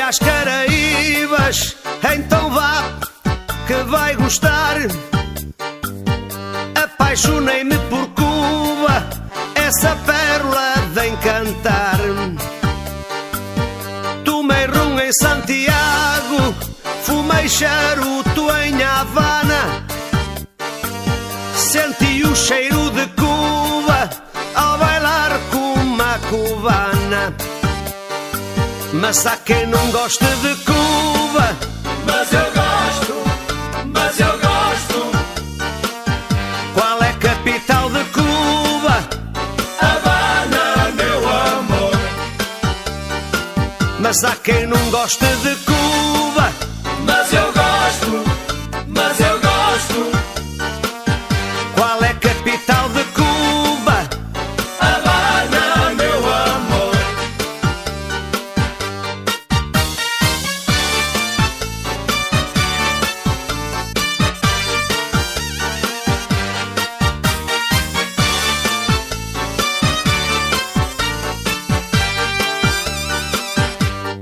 às Caraíbas, então vá, que vai gostar. Apaixonei-me por Cuba, essa pérola de encantar. Tomei rum em Santiago, fumei charuto em Havana. Senti o cheiro de Cuba ao bailar com uma cubana. Mas há quem não goste de Cuba. Mas eu gosto, mas eu gosto. Qual é a capital de Cuba? Havana, meu amor. Mas há quem não goste de Cuba. Mas eu gosto, mas eu gosto. Qual é a capital de Cuba? Havana, meu amor.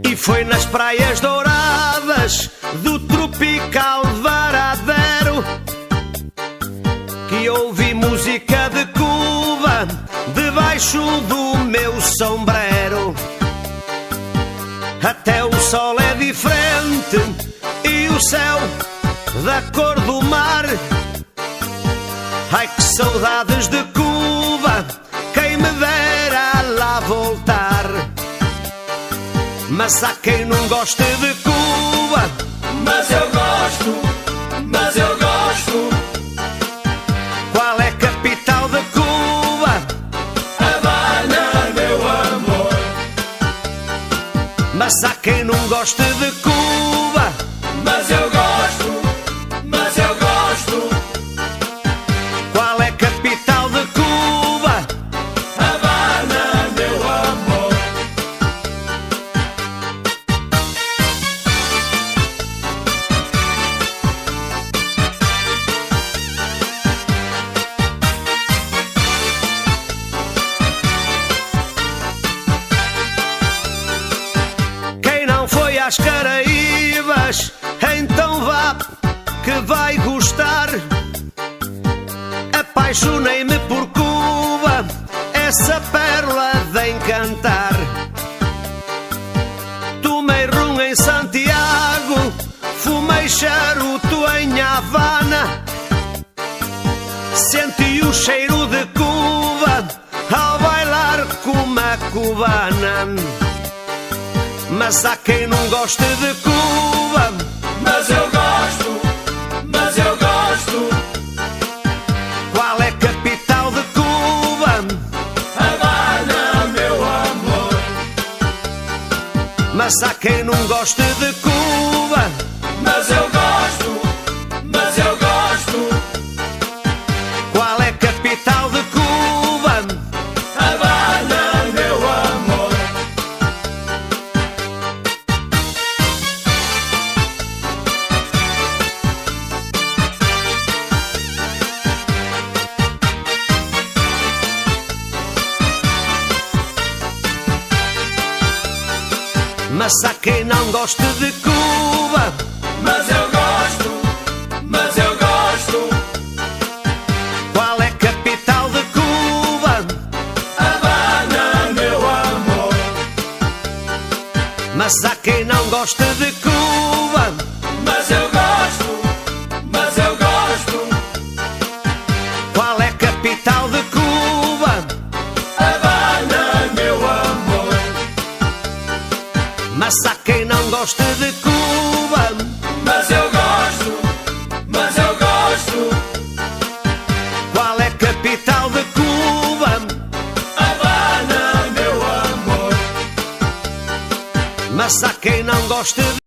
E foi nas praias douradas do tropical Varadero que ouvi música de Cuba debaixo do meu sombrero. Até o sol é diferente e o céu da cor do mar. Ai, que saudades de Cuba, quem me dera lá voltar. Mas há quem não goste de Cuba. Mas eu gosto, mas eu gosto. Qual é a capital de Cuba? Havana, meu amor. Mas há quem não goste de Cuba. Mas eu gosto, mas eu gosto. Qual é a capital de Cuba? Havana, meu amor. Quem não foi às Caraíbas, então vá, que vai gostar. Apaixonei-me por Cuba, essa pérola de encantar. Tomei rum em Santiago, fumei charuto em Havana. Senti o cheiro de Cuba ao bailar com uma cubana. Mas há quem não goste de Cuba. Mas eu gosto, mas eu gosto. Qual é a capital de Cuba? Havana, meu amor. Mas há quem não goste de Cuba. Mas eu gosto, mas eu gosto. Qual é a capital de Cuba? Havana, meu amor. Mas há quem não goste de Cuba. Mas eu gosto, mas eu gosto. Qual é a capital de Cuba? Havana, meu amor. Mas há quem não goste de Cuba. Mas eu gosto, mas eu gosto. Qual é a capital de Cuba? Havana, meu amor. Mas há quem não goste de Cuba. Mas eu gosto, mas eu gosto. Qual é a capital de Cuba? Havana, meu amor. Mas há quem não goste de